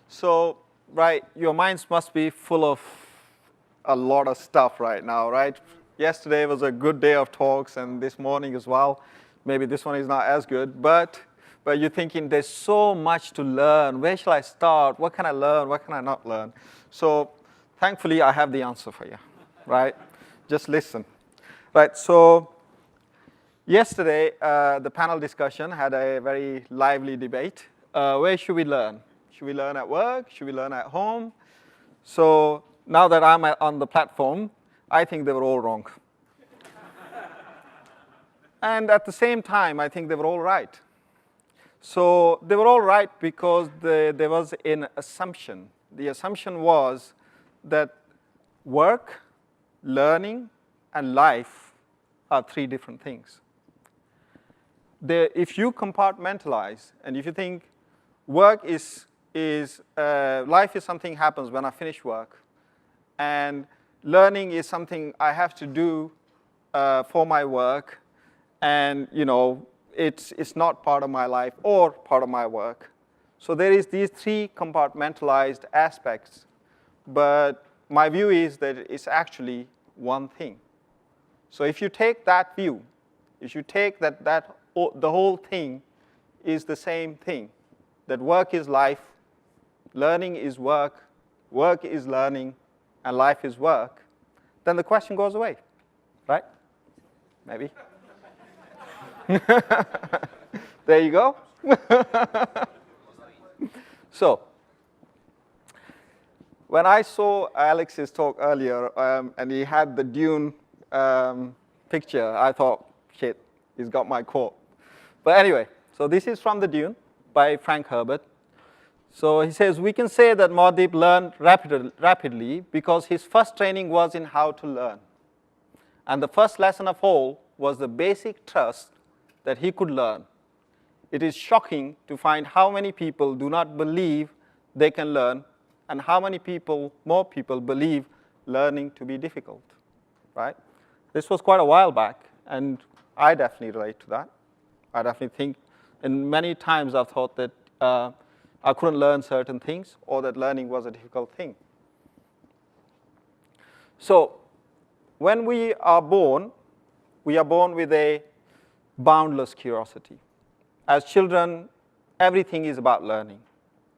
So, right, your minds must be full of a lot of stuff right now, right? Yesterday was a good day of talks, and this morning as well. Maybe this one is not as good, but you're thinking there's so much to learn. Where shall I start? What can I learn? What can I not learn? So, thankfully, I have the answer for you, right? Just listen. Right, so yesterday, the panel discussion had a very lively debate. Where should we learn? Should we learn at work? Should we learn at home? So now that I'm on the platform, I think they were all wrong. And at the same time, I think they were all right. So they were all right because there was an assumption. The assumption was that work, learning, and life are three different things. If you compartmentalize, and if you think work life is something happens when I finish work, and learning is something I have to do for my work, and it's not part of my life or part of my work. So there is these three compartmentalized aspects, but my view is that it's actually one thing. So if you take that view, if you take that the whole thing is the same thing, that work is life, learning is work, work is learning, and life is work, then the question goes away, right? Maybe. There you go. So, when I saw Alex's talk earlier, and he had the Dune picture, I thought, shit, he's got my quote. But anyway, so this is from the Dune by Frank Herbert. So he says, we can say that Muad'Dib learned rapidly because his first training was in how to learn. And the first lesson of all was the basic trust that he could learn. It is shocking to find how many people do not believe they can learn, and how many more people believe learning to be difficult, right? This was quite a while back, and I definitely relate to that. I definitely think, and many times I've thought that I couldn't learn certain things, or that learning was a difficult thing. So when we are born with a boundless curiosity. As children, everything is about learning.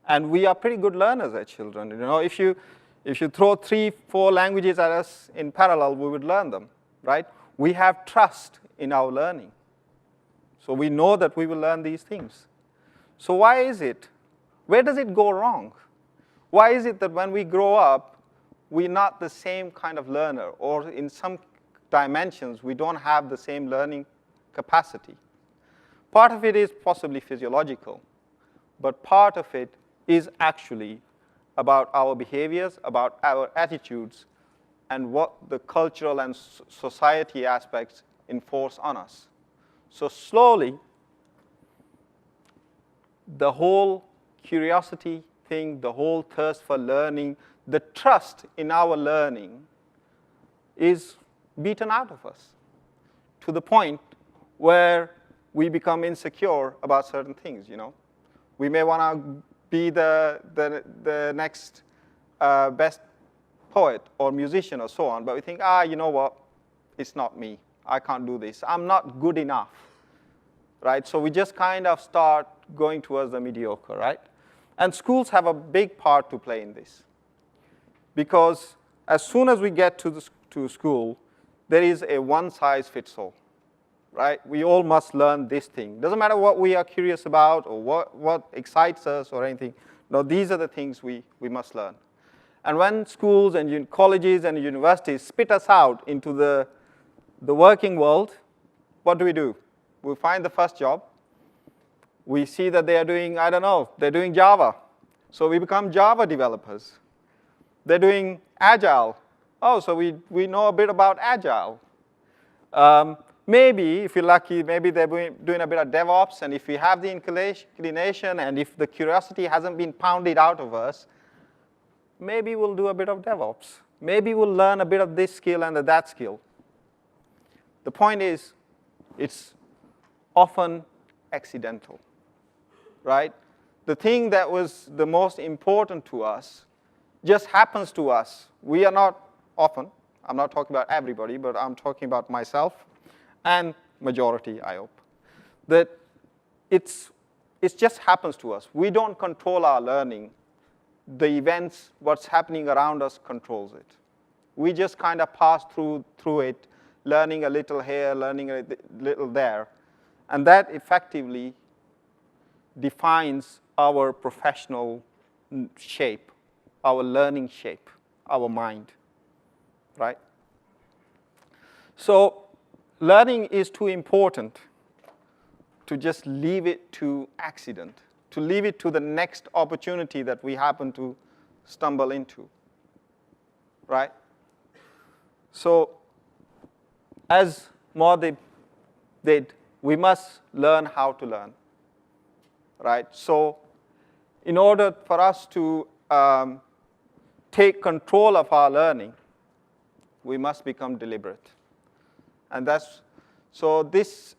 And we are pretty good learners as children. If you throw 3-4 languages at us in parallel, we would learn them, right? We have trust in our learning. So we know that we will learn these things. So why is it? Where does it go wrong? Why is it that when we grow up, we're not the same kind of learner, or in some dimensions, we don't have the same learning capacity? Part of it is possibly physiological, but part of it is actually about our behaviors, about our attitudes, and what the cultural and society aspects enforce on us. So slowly, the whole curiosity thing, the whole thirst for learning, the trust in our learning is beaten out of us to the point where we become insecure about certain things. We may want to be the next best poet or musician or so on, but we think, you know what, it's not me. I can't do this. I'm not good enough, right? So we just kind of start going towards the mediocre, right? And schools have a big part to play in this, because as soon as we get to school, there is a one-size-fits-all, right? We all must learn this thing. Doesn't matter what we are curious about or what excites us or anything. No, these are the things we must learn. And when schools and colleges and universities spit us out into the working world, what do? We find the first job. We see that they are doing, they're doing Java. So we become Java developers. They're doing Agile. Oh, so we know a bit about Agile. Maybe, if you're lucky, maybe they're doing a bit of DevOps, and if we have the inclination, and if the curiosity hasn't been pounded out of us, maybe we'll do a bit of DevOps. Maybe we'll learn a bit of this skill and that skill. The point is, it's often accidental, right? the thing that was the most important to us just happens to us. We are not often, I'm not talking about everybody, but I'm talking about myself and majority, I hope, that it just happens to us. We don't control our learning. The events, what's happening around us controls it. We just kind of pass through it, learning a little here, learning a little there. And that effectively defines our professional shape, our learning shape, our mind, right? So learning is too important to just leave it to accident, to leave it to the next opportunity that we happen to stumble into, right? So as Maudib did, we must learn how to learn, right? So in order for us to take control of our learning, we must become deliberate. And so this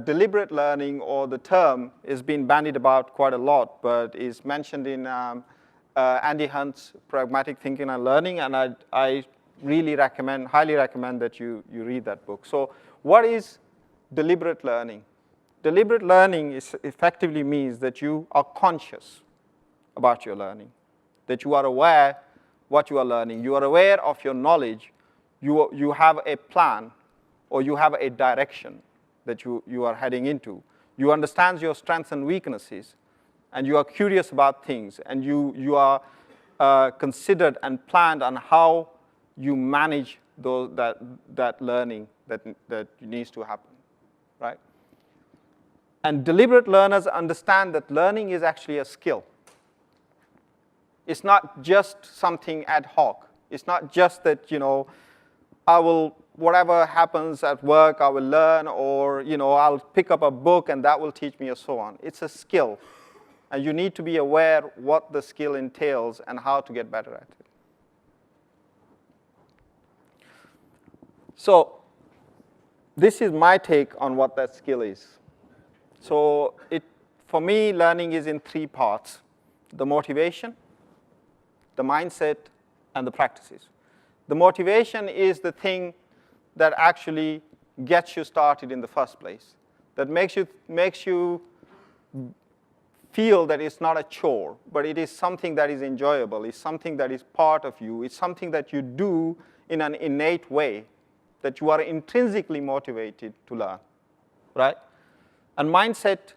deliberate learning, or the term, is being bandied about quite a lot, but is mentioned in Andy Hunt's Pragmatic Thinking and Learning, and I really highly recommend that you read that book. So what is deliberate learning? Deliberate learning effectively means that you are conscious about your learning, that you are aware what you are learning. You are aware of your knowledge. You have a plan, or you have a direction that you are heading into. You understand your strengths and weaknesses, and you are curious about things, and you are considered and planned on how you manage that learning that needs to happen, right? And deliberate learners understand that learning is actually a skill. It's not just something ad hoc. It's not just that, whatever happens at work, I will learn, or, I'll pick up a book and that will teach me, or so on. It's a skill. And you need to be aware what the skill entails and how to get better at it. So this is my take on what that skill is. So for me, learning is in three parts: the motivation, the mindset, and the practices. The motivation is the thing that actually gets you started in the first place, that makes you feel that it's not a chore, but it is something that is enjoyable, it's something that is part of you, it's something that you do in an innate way, that you are intrinsically motivated to learn, right? And mindset,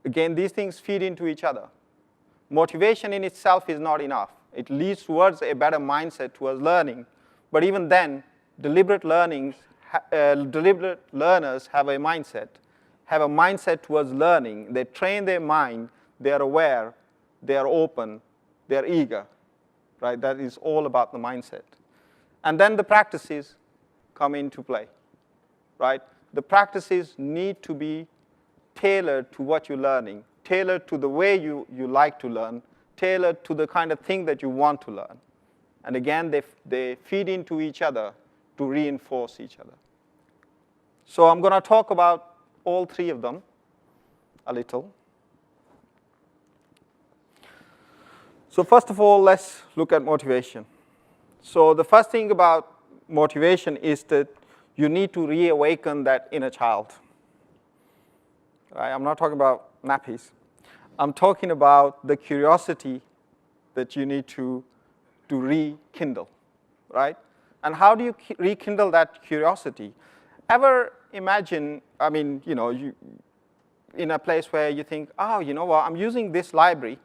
again, these things feed into each other. Motivation in itself is not enough. It leads towards a better mindset towards learning. But even then, deliberate learners have a mindset towards learning. They train their mind, they are aware, they are open, they are eager, right? That is all about the mindset. And then the practices come into play, right? The practices need to be tailored to what you're learning, tailored to the way you like to learn, tailored to the kind of thing that you want to learn. And again, they feed into each other to reinforce each other. So I'm going to talk about all three of them a little. So first of all, let's look at motivation. So the first thing about motivation is that you need to reawaken that inner child. Right? I'm not talking about nappies. I'm talking about the curiosity that you need to rekindle, right? And how do you rekindle that curiosity? Ever imagine, you in a place where you think, oh, you know what, I'm using this library.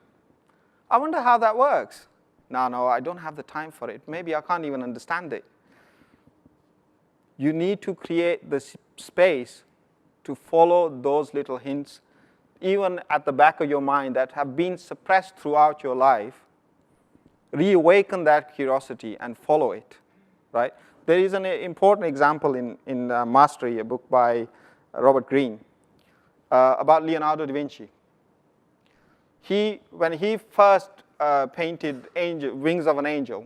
I wonder how that works. No, I don't have the time for it. Maybe I can't even understand it. You need to create the space to follow those little hints, even at the back of your mind, that have been suppressed throughout your life. Reawaken that curiosity and follow it, right? There is an important example in Mastery, a book by Robert Greene, about Leonardo da Vinci. When he first painted Wings of an Angel,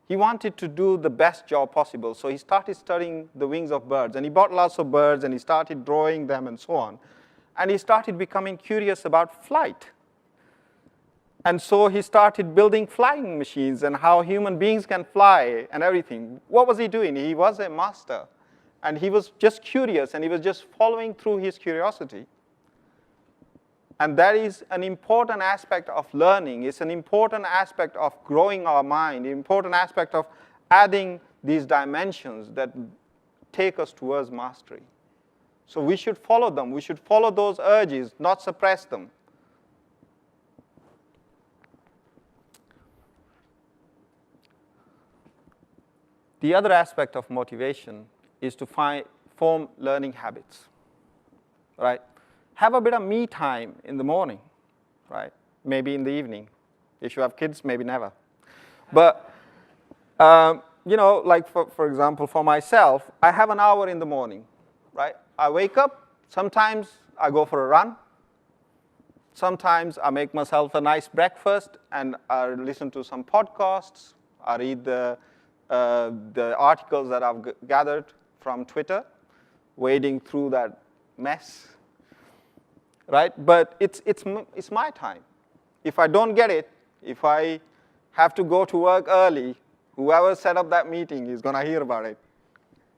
he wanted to do the best job possible, so he started studying the wings of birds, and he bought lots of birds, and he started drawing them and so on. And he started becoming curious about flight. And so he started building flying machines and how human beings can fly and everything. What was he doing? He was a master. And he was just curious, and he was just following through his curiosity. And that is an important aspect of learning. It's an important aspect of growing our mind, an important aspect of adding these dimensions that take us towards mastery. So we should follow them. We should follow those urges, not suppress them. The other aspect of motivation is to form learning habits, right? Have a bit of me time in the morning, right? Maybe in the evening. If you have kids, maybe never. But, like for example, for myself, I have an hour in the morning, right? I wake up, sometimes I go for a run. Sometimes I make myself a nice breakfast and I listen to some podcasts. I read the articles that I've gathered from Twitter, wading through that mess, right? But it's my time. If I don't get it, if I have to go to work early, whoever set up that meeting is going to hear about it,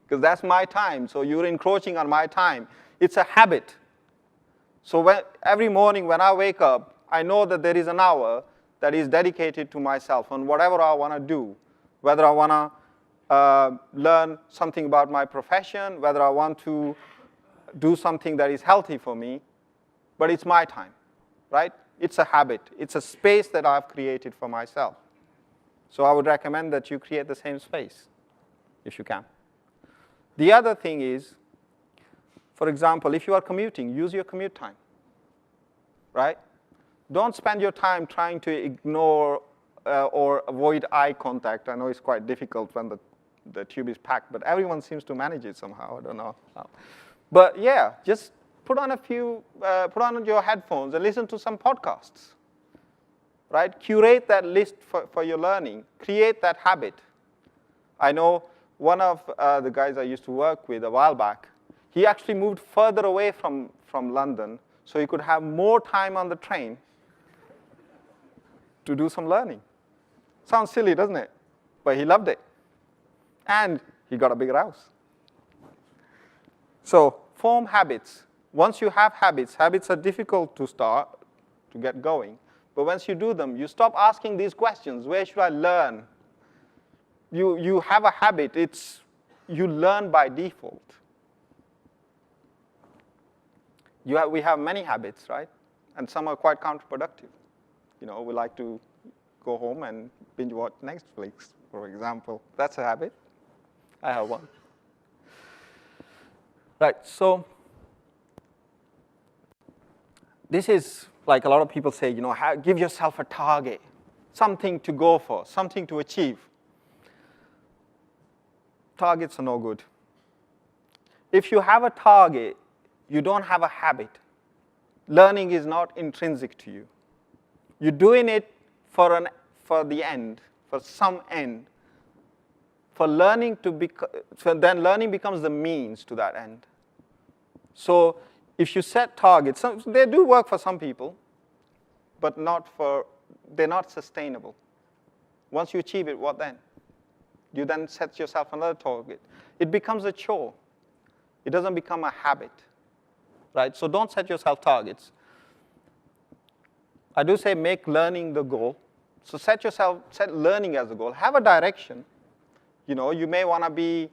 because that's my time. So you're encroaching on my time. It's a habit. So every morning when I wake up, I know that there is an hour that is dedicated to myself on whatever I want to do, whether I want to learn something about my profession, whether I want to do something that is healthy for me, but it's my time, right? It's a habit. It's a space that I've created for myself. So I would recommend that you create the same space, if you can. The other thing is, for example, if you are commuting, use your commute time, right? Don't spend your time trying to ignore or avoid eye contact. I know it's quite difficult when the tube is packed, but everyone seems to manage it somehow. I don't know how. But yeah, just put on your headphones and listen to some podcasts, right? Curate that list for your learning. Create that habit. I know one of the guys I used to work with a while back, he actually moved further away from London so he could have more time on the train to do some learning. Sounds silly, doesn't it? But he loved it. And he got a bigger house. So form habits. Once you have habits are difficult to start, to get going. But once you do them, you stop asking these questions. Where should I learn? You have a habit. You learn by default. We have many habits, right? And some are quite counterproductive. We like to go home and binge watch Netflix, for example. That's a habit. I have one. Right, so this is like a lot of people say, give yourself a target, something to go for, something to achieve. Targets are no good. If you have a target, you don't have a habit. Learning is not intrinsic to you. You're doing it for the end, for some end. Then learning becomes the means to that end. So if you set targets, they do work for some people, but they're not sustainable. Once you achieve it, what then? You then set yourself another target. It becomes a chore. It doesn't become a habit, right? So don't set yourself targets. I do say make learning the goal. So set learning as a goal. Have a direction. You may want to be,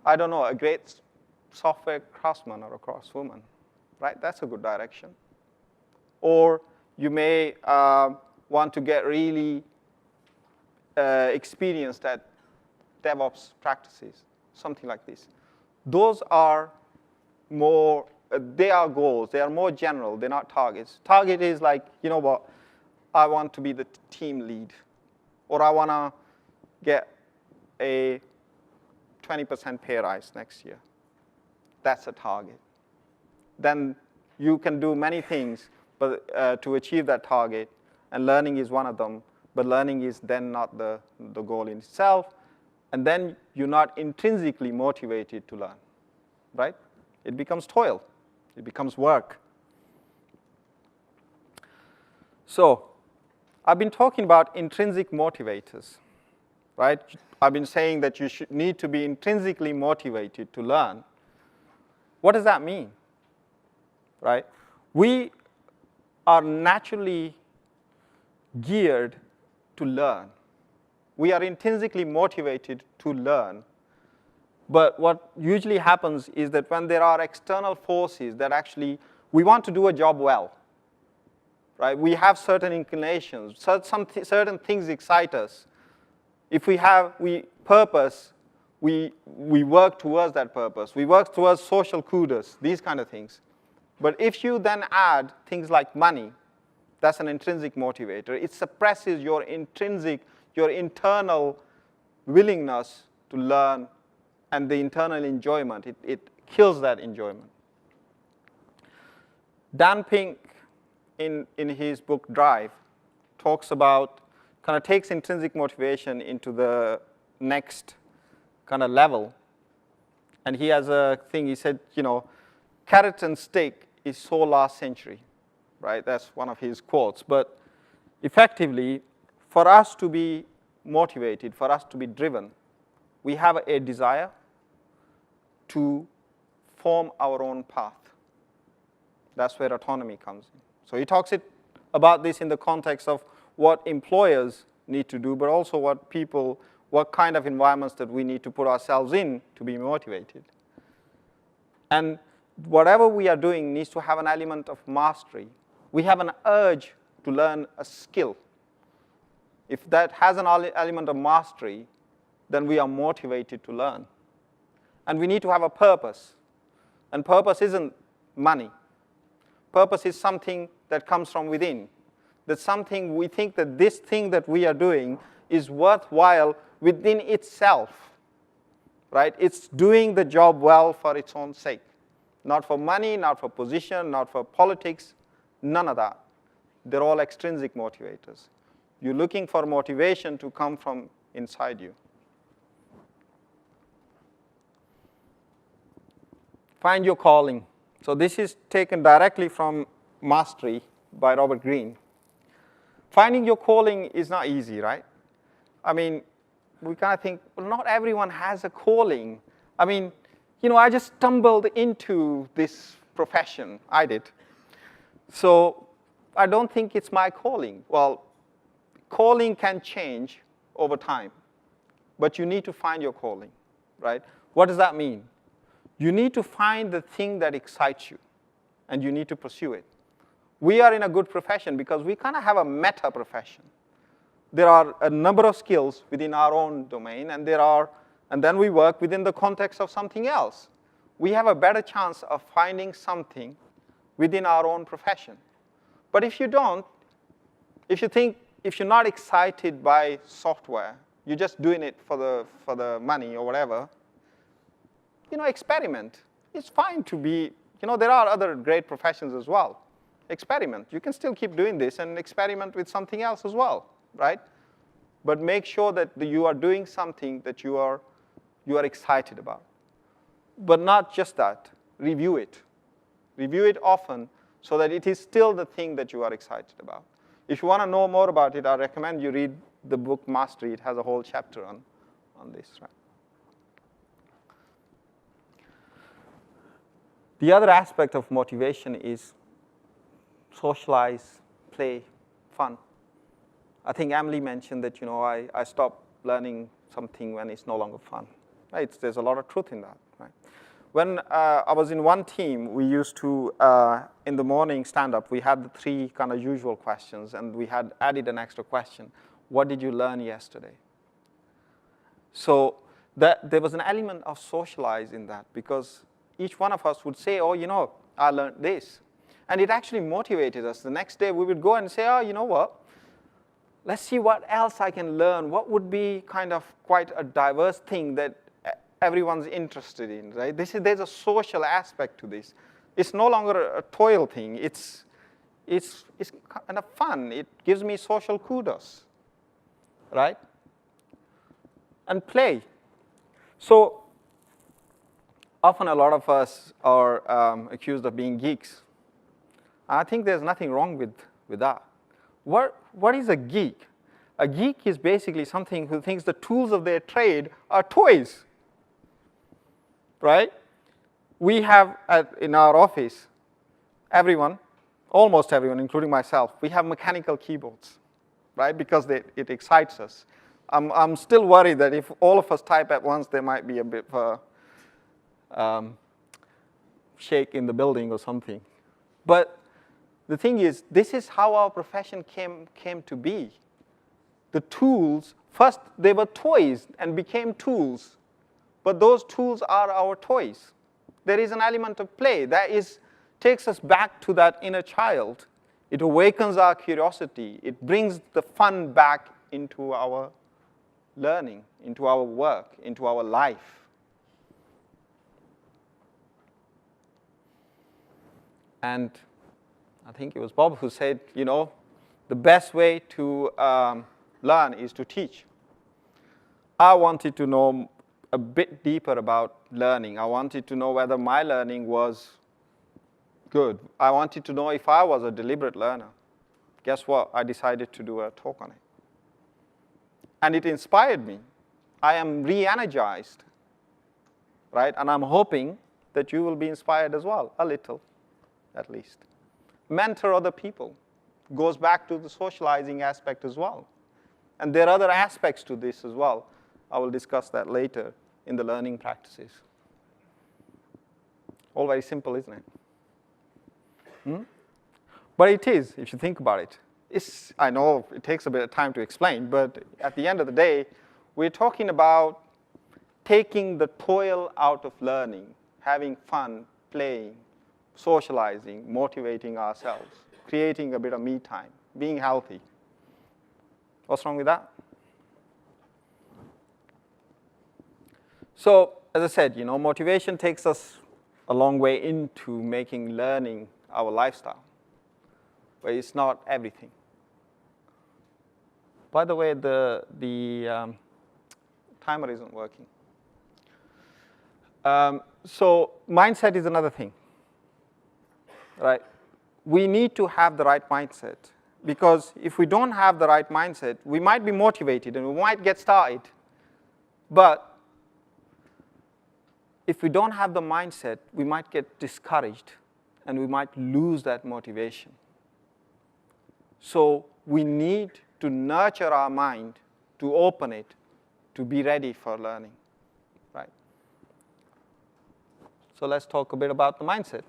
a great software craftsman or a craftswoman, right? That's a good direction. Or you may want to get really experienced at DevOps practices, something like this. Those are more, they are goals. They are more general. They're not targets. Target is like, I want to be the team lead, or I want to get a 20% pay rise next year. That's a target. Then you can do many things to achieve that target, and learning is one of them, but learning is then not the goal in itself, and then you're not intrinsically motivated to learn, right? It becomes toil. It becomes work. So I've been talking about intrinsic motivators, right? I've been saying that you need to be intrinsically motivated to learn. What does that mean, right? We are naturally geared to learn. We are intrinsically motivated to learn. But what usually happens is that when there are external forces that actually, we want to do a job well, right? We have certain inclinations, certain things excite us. If we have purpose, we work towards that purpose. We work towards social kudos, these kind of things. But if you then add things like money, that's an intrinsic motivator. It suppresses your internal willingness to learn and the internal enjoyment. It kills that enjoyment. Dan Pink, in his book Drive, talks about, kind of takes intrinsic motivation into the next kind of level. And he has a thing, he said, carrot and stick is so last century, right? That's one of his quotes. But effectively, for us to be motivated, for us to be driven, we have a desire to form our own path. That's where autonomy comes in. So he talks about this in the context of what employers need to do, but also what kind of environments that we need to put ourselves in to be motivated. And whatever we are doing needs to have an element of mastery. We have an urge to learn a skill. If that has an element of mastery, then we are motivated to learn. And we need to have a purpose. And purpose isn't money. Purpose is something that comes from within. That's something we think that this thing that we are doing is worthwhile within itself, right? It's doing the job well for its own sake. Not for money, not for position, not for politics, none of that. They're all extrinsic motivators. You're looking for motivation to come from inside you. Find your calling. So this is taken directly from Mastery by Robert Greene. Finding your calling is not easy, right? I mean, we kind of think, well, not everyone has a calling. I mean, I just stumbled into this profession. I did. So I don't think it's my calling. Well, calling can change over time. But you need to find your calling, right? What does that mean? You need to find the thing that excites you, and you need to pursue it. We are in a good profession because we kind of have a meta profession. There are a number of skills within our own domain, and then we work within the context of something else. We have a better chance of finding something within our own profession. But if you don't, if you're not excited by software, you're just doing it for the money or whatever, experiment. It's fine to be, there are other great professions as well. Experiment. You can still keep doing this and experiment with something else as well, right? But make sure that you are doing something that you are excited about. But not just that. Review it. Review it often so that it is still the thing that you are excited about. If you want to know more about it, I recommend you read the book Mastery. It has a whole chapter on this, right? The other aspect of motivation is socialize, play, fun. I think Emily mentioned that, I stopped learning something when it's no longer fun. Right? There's a lot of truth in that. Right? When I was in one team, we used to, in the morning stand-up, we had the 3 kind of usual questions, and we had added an extra question. What did you learn yesterday? So there was an element of socialize in that, because each one of us would say, I learned this. And it actually motivated us. The next day, we would go and say, you know what? Let's see what else I can learn. What would be kind of quite a diverse thing that everyone's interested in, right? There's a social aspect to this. It's no longer a toil thing. It's kind of fun. It gives me social kudos, right? And play. So often a lot of us are accused of being geeks. I think there's nothing wrong with that. What is a geek? A geek is basically something who thinks the tools of their trade are toys, right? We have in our office, everyone, almost everyone, including myself, we have mechanical keyboards, right? Because it excites us. I'm still worried that if all of us type at once, there might be a bit of a shake in the building or something. But the thing is, this is how our profession came to be. The tools, first they were toys and became tools, but those tools are our toys. There is an element of play that takes us back to that inner child. It awakens our curiosity. It brings the fun back into our learning, into our work, into our life. And I think it was Bob who said, the best way to learn is to teach. I wanted to know a bit deeper about learning. I wanted to know whether my learning was good. I wanted to know if I was a deliberate learner. Guess what? I decided to do a talk on it. And it inspired me. I am re-energized, right? And I'm hoping that you will be inspired as well, a little, at least. Mentor other people. Goes back to the socializing aspect as well. And there are other aspects to this as well. I will discuss that later in the learning practices. All very simple, isn't it? But it is, if you think about it. I know it takes a bit of time to explain, but at the end of the day, we're talking about taking the toil out of learning, having fun, playing, socializing, motivating ourselves, creating a bit of me time, being healthy. What's wrong with that? So, as I said, motivation takes us a long way into making learning our lifestyle, but it's not everything. By the way, the timer isn't working. So mindset is another thing, right? We need to have the right mindset, because if we don't have the right mindset, we might be motivated and we might get started, but if we don't have the mindset, we might get discouraged and we might lose that motivation. So we need to nurture our mind, to open it, to be ready for learning, right? So let's talk a bit about the mindset.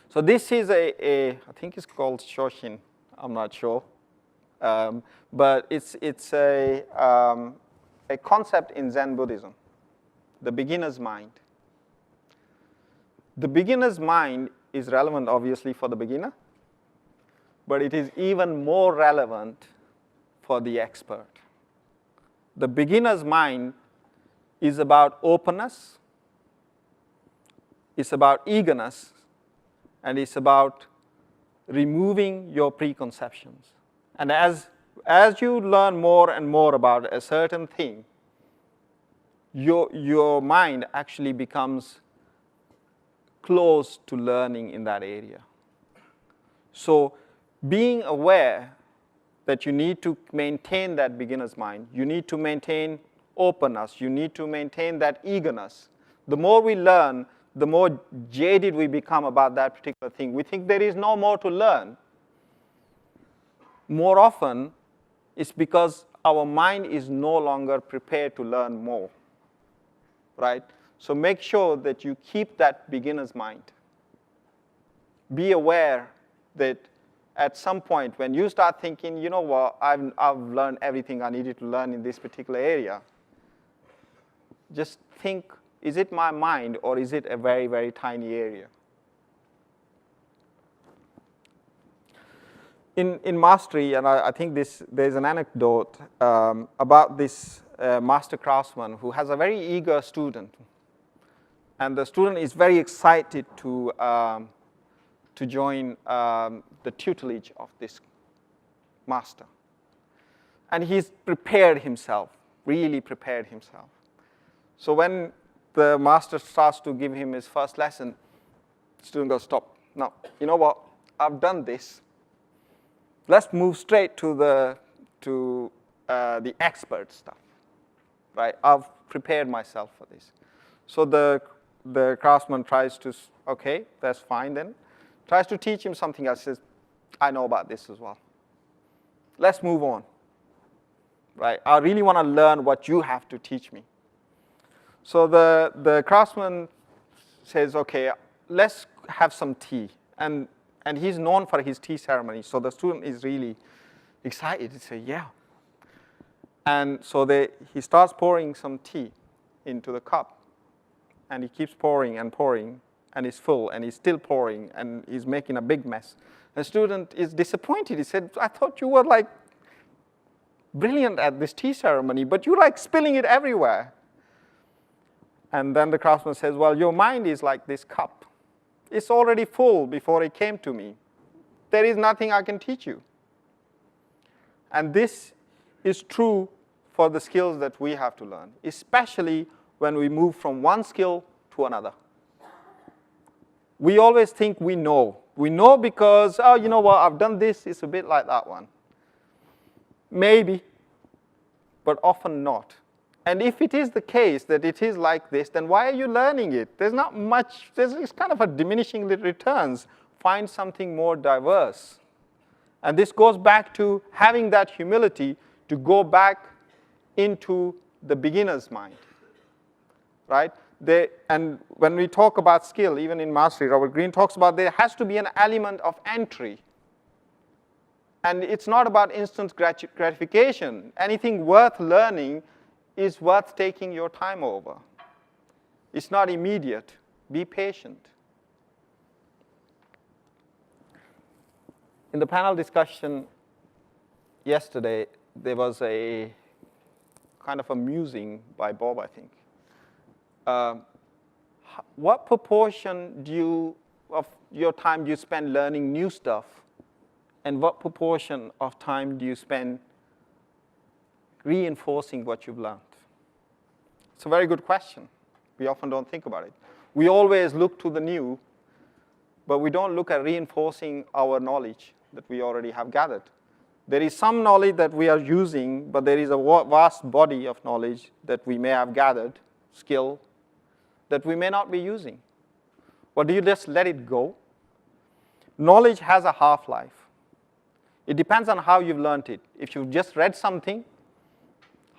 So this is I think it's called Shoshin, I'm not sure. But it's a concept in Zen Buddhism, the beginner's mind. The beginner's mind is relevant, obviously, for the beginner, but it is even more relevant for the expert. The beginner's mind is about openness, it's about eagerness, and it's about removing your preconceptions. And as you learn more and more about a certain thing, your mind actually becomes close to learning in that area. So being aware that you need to maintain that beginner's mind, you need to maintain openness, you need to maintain that eagerness. The more we learn, the more jaded we become about that particular thing. We think there is no more to learn. More often, it's because our mind is no longer prepared to learn more, right? So make sure that you keep that beginner's mind. Be aware that at some point, when you start thinking, you know what, I've learned everything I needed to learn in this particular area, just think, is it my mind or is it a very, very tiny area? In mastery, and I think there's an anecdote about this master craftsman who has a very eager student. And the student is very excited to join the tutelage of this master. And he's prepared himself, really prepared himself. So when the master starts to give him his first lesson, the student goes, stop. Now, you know what? I've done this. let's move straight to the expert stuff, right? I've prepared myself for this. So the craftsman tries to, okay, that's fine then. Tries to teach him something else, says, I know about this as well. Let's move on, right? I really want to learn what you have to teach me. So the craftsman says, okay, let's have some tea. And he's known for his tea ceremony, so the student is really excited to say, yeah. And so he starts pouring some tea into the cup. And he keeps pouring and pouring, and it's full, and he's still pouring, and he's making a big mess. The student is disappointed. He said, I thought you were like brilliant at this tea ceremony, but you're like spilling it everywhere. And then the craftsman says, well, your mind is like this cup. It's already full before it came to me. There is nothing I can teach you. And this is true for the skills that we have to learn, especially when we move from one skill to another. We always think we know. We know because, oh, you know what, I've done this, it's a bit like that one. Maybe, but often not. And if it is the case that it is like this, then why are you learning it? There's not much, it's kind of a diminishing returns. Find something more diverse. And this goes back to having that humility to go back into the beginner's mind, right? And when we talk about skill, even in mastery, Robert Greene talks about there has to be an element of entry. And it's not about instant gratification. Anything worth learning is worth taking your time over. It's not immediate. Be patient. In the panel discussion yesterday, there was a kind of a musing by Bob, I think. What proportion of your time do you spend learning new stuff? And what proportion of time do you spend reinforcing what you've learned? It's a very good question. We often don't think about it. We always look to the new, but we don't look at reinforcing our knowledge that we already have gathered. There is some knowledge that we are using, but there is a vast body of knowledge that we may have gathered, skill, that we may not be using. Or do you just let it go? Knowledge has a half-life. It depends on how you've learned it. If you've just read something,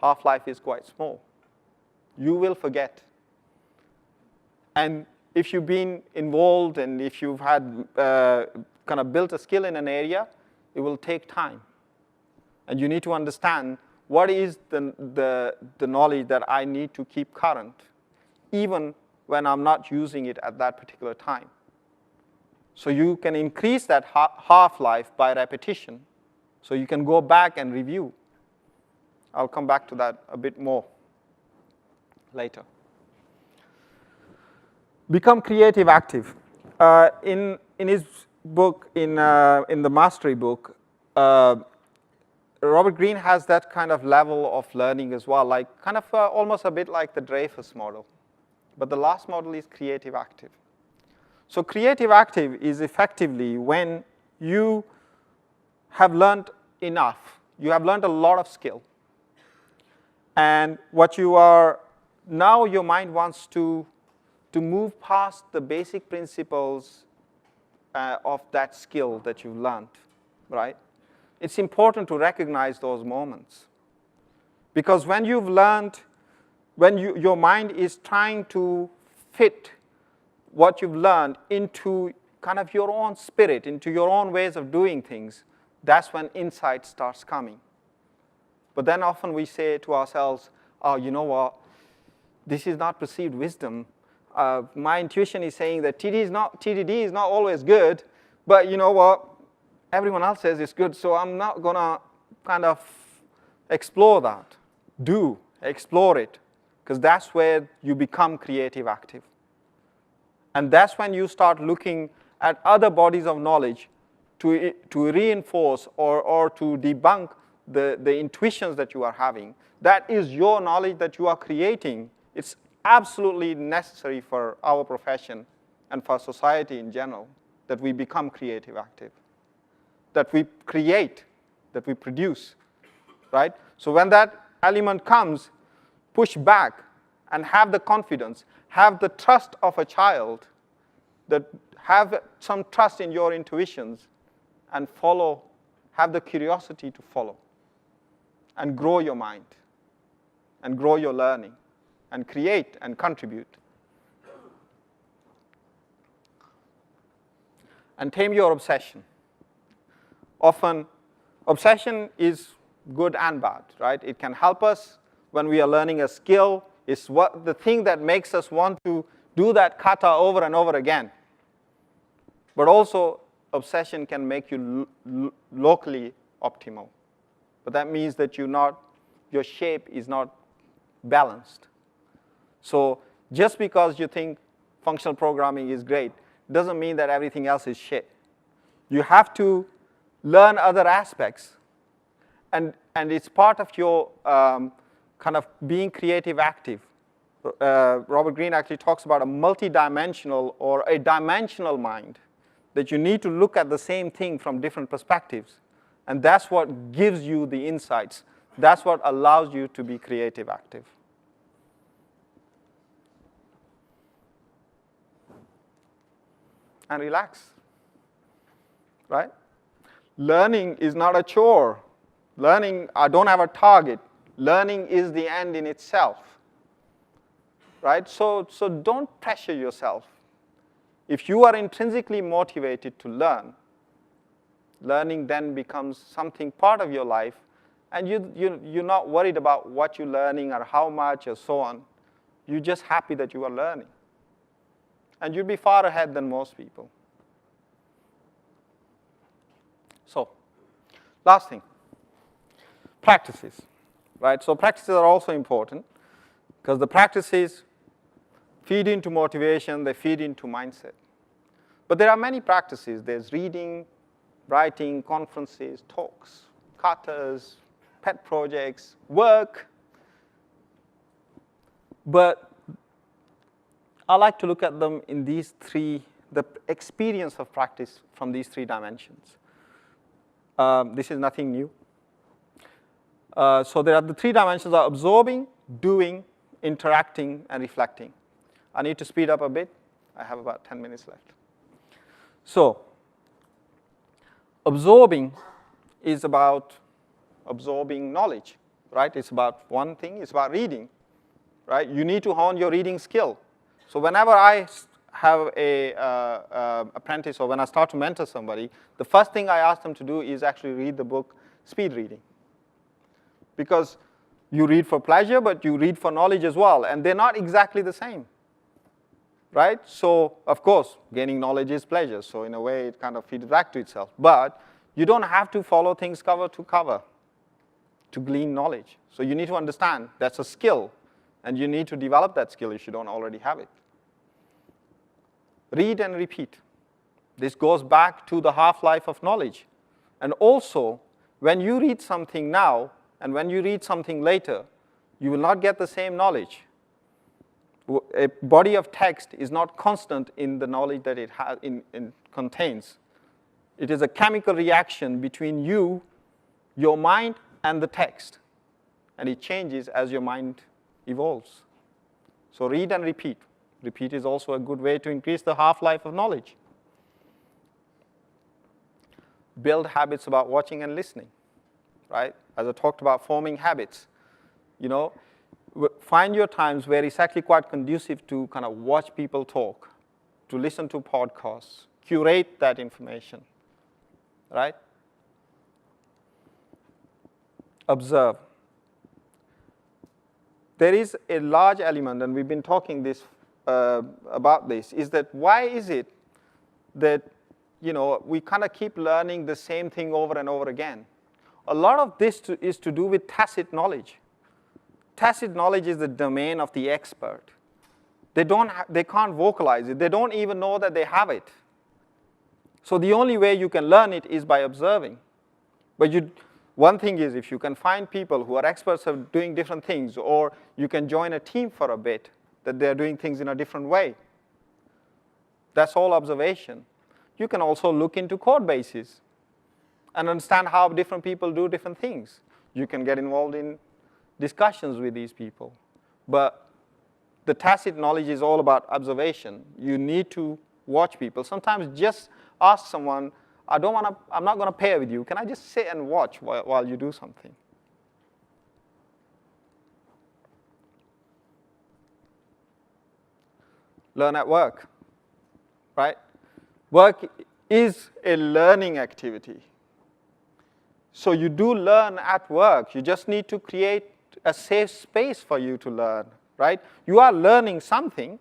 half-life is quite small. You will forget. And if you've been involved and if you've had kind of built a skill in an area, it will take time. And you need to understand what is the knowledge that I need to keep current, even when I'm not using it at that particular time. So you can increase that half-life by repetition. So you can go back and review. I'll come back to that a bit more later. Become creative active. In his book, in the mastery book, Robert Greene has that kind of level of learning as well, like kind of almost a bit like the Dreyfus model. But the last model is creative active. So creative active is effectively when you have learned enough. You have learned a lot of skill. And what you are, now your mind wants to move past the basic principles of that skill that you've learned, right? It's important to recognize those moments. Because when you've learned, when your mind is trying to fit what you've learned into kind of your own spirit, into your own ways of doing things, that's when insight starts coming. But then often we say to ourselves, oh, you know what, this is not perceived wisdom. My intuition is saying that TDD is not always good, but you know what, everyone else says it's good, so I'm not going to kind of explore that. Explore it, because that's where you become creative active. And that's when you start looking at other bodies of knowledge to reinforce or to debunk the intuitions that you are having. That is your knowledge that you are creating. It's absolutely necessary for our profession and for society in general that we become creative active. that we create, that we produce, right? So when that element comes, push back and have the confidence, have the trust of a child, that have some trust in your intuitions, and follow, have the curiosity to follow, and grow your mind, and grow your learning, and create and contribute. And tame your obsession. Often, obsession is good and bad, right? It can help us when we are learning a skill. It's what the thing that makes us want to do that kata over and over again. But also, obsession can make you locally optimal. But that means that your shape is not balanced. So just because you think functional programming is great doesn't mean that everything else is shit. You have to learn other aspects. And it's part of your kind of being creative active. Robert Greene actually talks about a multidimensional or a dimensional mind, that you need to look at the same thing from different perspectives. And that's what gives you the insights. That's what allows you to be creative active. And relax, right? Learning is not a chore. Learning, I don't have a target. Learning is the end in itself, right? So don't pressure yourself. If you are intrinsically motivated to learn, learning then becomes something part of your life, and you're not worried about what you're learning or how much or so on. You're just happy that you are learning. And you'll be far ahead than most people. So, last thing, practices, right? So practices are also important because the practices feed into motivation, they feed into mindset. But there are many practices. There's reading, writing, conferences, talks, katas, pet projects, work. But I like to look at them in these three, the experience of practice from these three dimensions. This is nothing new. So there are the three dimensions of absorbing, doing, interacting, and reflecting. I need to speed up a bit. I have about 10 minutes left. So absorbing is about absorbing knowledge, right? It's about one thing. It's about reading, right? You need to hone your reading skill. So whenever I have a apprentice or when I start to mentor somebody, the first thing I ask them to do is actually read the book Speed Reading. Because you read for pleasure, but you read for knowledge as well, and they're not exactly the same, right? So, of course, gaining knowledge is pleasure, so in a way it kind of feeds back to itself. But you don't have to follow things cover to cover to glean knowledge. So you need to understand that's a skill, and you need to develop that skill if you don't already have it. Read and repeat. This goes back to the half-life of knowledge. And also, when you read something now and when you read something later, you will not get the same knowledge. A body of text is not constant in the knowledge that it contains. It is a chemical reaction between you, your mind, and the text. And it changes as your mind evolves. So read and repeat. Repeat is also a good way to increase the half-life of knowledge. Build habits about watching and listening, right? As I talked about forming habits, find your times where it's actually quite conducive to kind of watch people talk, to listen to podcasts, curate that information, right? Observe. There is a large element, and we've been talking about this, is that why is it that we kind of keep learning the same thing over and over again? A lot of this is to do with tacit knowledge. Tacit knowledge is the domain of the expert. They can't vocalize it. They don't even know that they have it. So the only way you can learn it is by observing. But one thing is, if you can find people who are experts at doing different things, or you can join a team for a bit, that they're doing things in a different way. That's all observation. You can also look into code bases. and understand how different people do different things. You can get involved in discussions with these people. But the tacit knowledge is all about observation. You need to watch people. Sometimes just ask someone, I'm not going to pair with you. Can I just sit and watch while you do something? Learn at work, right? Work is a learning activity. So you do learn at work. You just need to create a safe space for you to learn, right? You are learning something.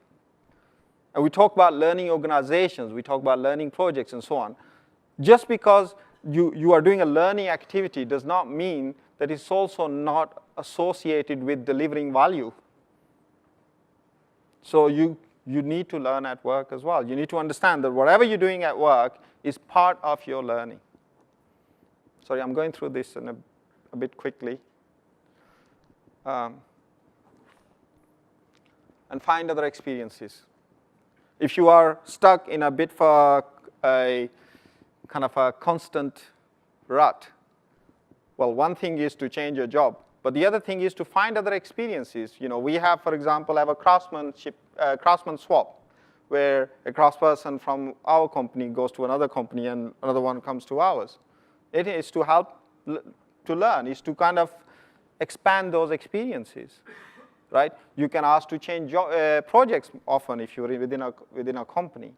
And we talk about learning organizations. We talk about learning projects and so on. Just because you are doing a learning activity does not mean that it's also not associated with delivering value. So you need to learn at work as well. You need to understand that whatever you're doing at work is part of your learning. Sorry, I'm going through this in a bit quickly. And find other experiences. If you are stuck in a bit for a kind of a constant rut, well, one thing is to change your job. But the other thing is to find other experiences. You know, we have, for example, a craftsman swap, where a craftsperson from our company goes to another company and another one comes to ours. It is to help to learn. It's to kind of expand those experiences, right? You can ask to change projects often if you're within a company,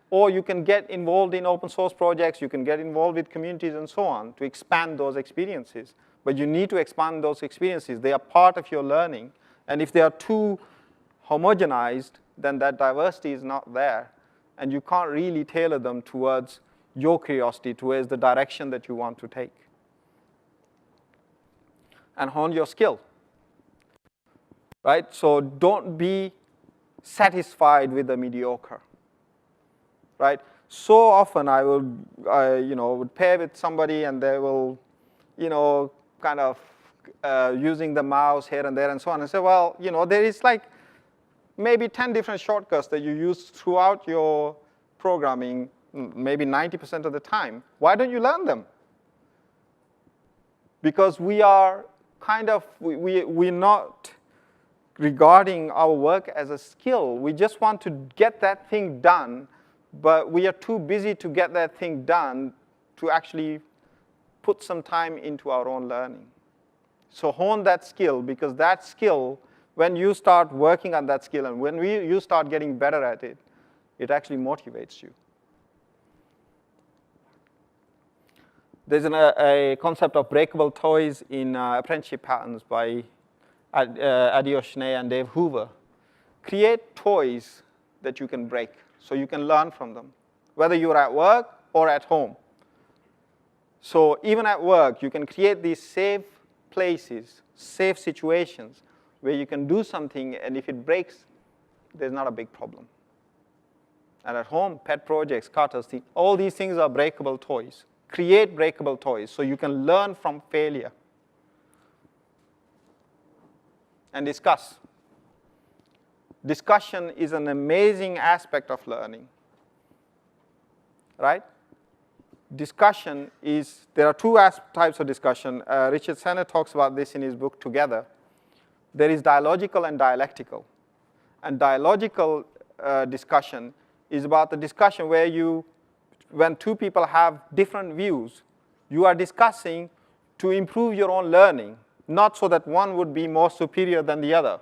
or you can get involved in open source projects. You can get involved with communities and so on to expand those experiences. But you need to expand those experiences. They are part of your learning. And if they are too homogenized, then that diversity is not there. And you can't really tailor them towards your curiosity, towards the direction that you want to take. And hone your skill, right? So don't be satisfied with the mediocre, right? So often I would pair with somebody and they will, kind of using the mouse here and there and so on, and say, well, there is like maybe 10 different shortcuts that you use throughout your programming, maybe 90% of the time. Why don't you learn them? Because we are we're not regarding our work as a skill. We just want to get that thing done, but we are too busy to get that thing done to actually put some time into our own learning. So hone that skill, because that skill, when you start working on that skill and when you start getting better at it, it actually motivates you. There's a concept of breakable toys in Apprenticeship Patterns by Adi O'Shea and Dave Hoover. Create toys that you can break so you can learn from them, whether you're at work or at home. So even at work, you can create these safe places, safe situations where you can do something, and if it breaks, there's not a big problem. And at home, pet projects, cutters, all these things are breakable toys. Create breakable toys so you can learn from failure. And discuss. Discussion is an amazing aspect of learning, right? Discussion is, there are two types of discussion. Richard Sennett talks about this in his book, Together. There is dialogical and dialectical. And dialogical discussion is about the discussion where when two people have different views, you are discussing to improve your own learning, not so that one would be more superior than the other.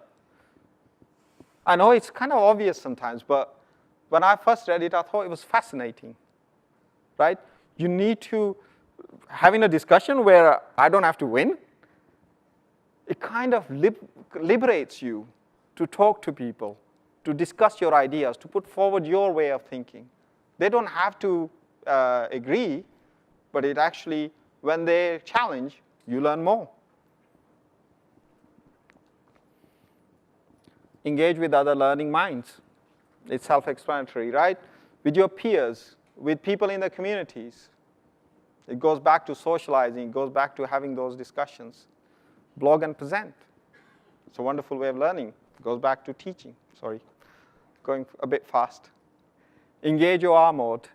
I know it's kind of obvious sometimes, but when I first read it, I thought it was fascinating, right? You need to, having a discussion where I don't have to win, it kind of liberates you to talk to people, to discuss your ideas, to put forward your way of thinking. They don't have to agree, but it actually, when they challenge, you learn more. Engage with other learning minds. It's self-explanatory, right? With your peers, with people in the communities. It goes back to socializing. It goes back to having those discussions. Blog and present. It's a wonderful way of learning. It goes back to teaching. Sorry, going a bit fast. Engage your R mode.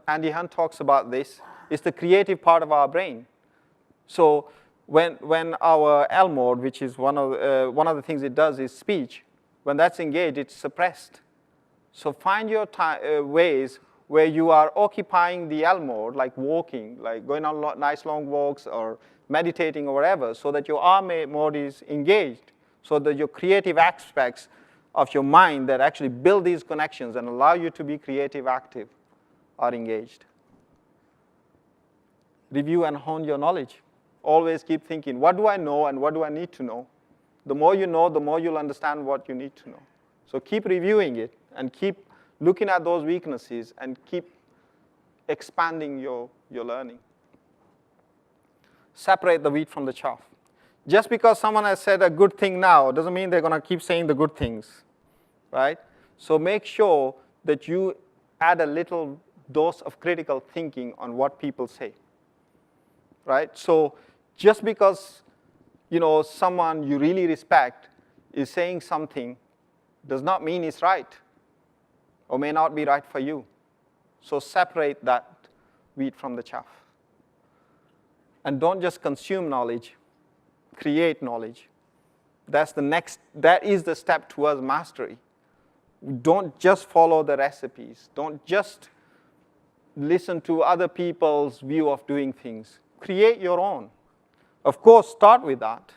Andy Hunt talks about this. It's the creative part of our brain. So when our L mode, which is one of the things it does is speech, when that's engaged, it's suppressed. So find your ways where you are occupying the L mode, like walking, like going on nice long walks or meditating or whatever, so that your R mode is engaged, so that your creative aspects of your mind that actually build these connections and allow you to be creative active are engaged. Review and hone your knowledge. Always keep thinking, what do I know and what do I need to know? The more you know, the more you'll understand what you need to know. So keep reviewing it and keep looking at those weaknesses and keep expanding your learning. Separate the wheat from the chaff. Just because someone has said a good thing now doesn't mean they're going to keep saying the good things, right? So make sure that you add a little dose of critical thinking on what people say, right? So just because someone you really respect is saying something does not mean it's right or may not be right for you. So separate that wheat from the chaff. And don't just consume knowledge, create knowledge. That is the step towards mastery. Don't just follow the recipes. Don't just listen to other people's view of doing things. Create your own. Of course, start with that.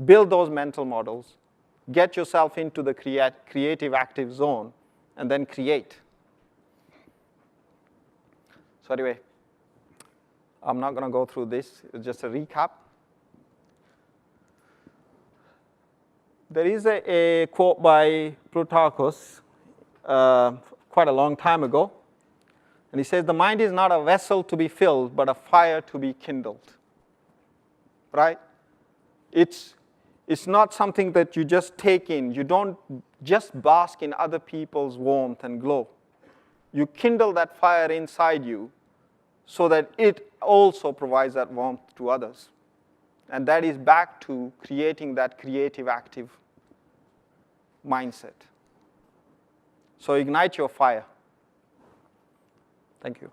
Build those mental models. Get yourself into the creative active zone, and then create. So anyway, I'm not going to go through this. It's just a recap. There is a quote by Plutarchus quite a long time ago. And he says, the mind is not a vessel to be filled, but a fire to be kindled. Right? It's not something that you just take in. You don't just bask in other people's warmth and glow. You kindle that fire inside you so that it also provides that warmth to others. And that is back to creating that creative, active mindset. So ignite your fire. Thank you.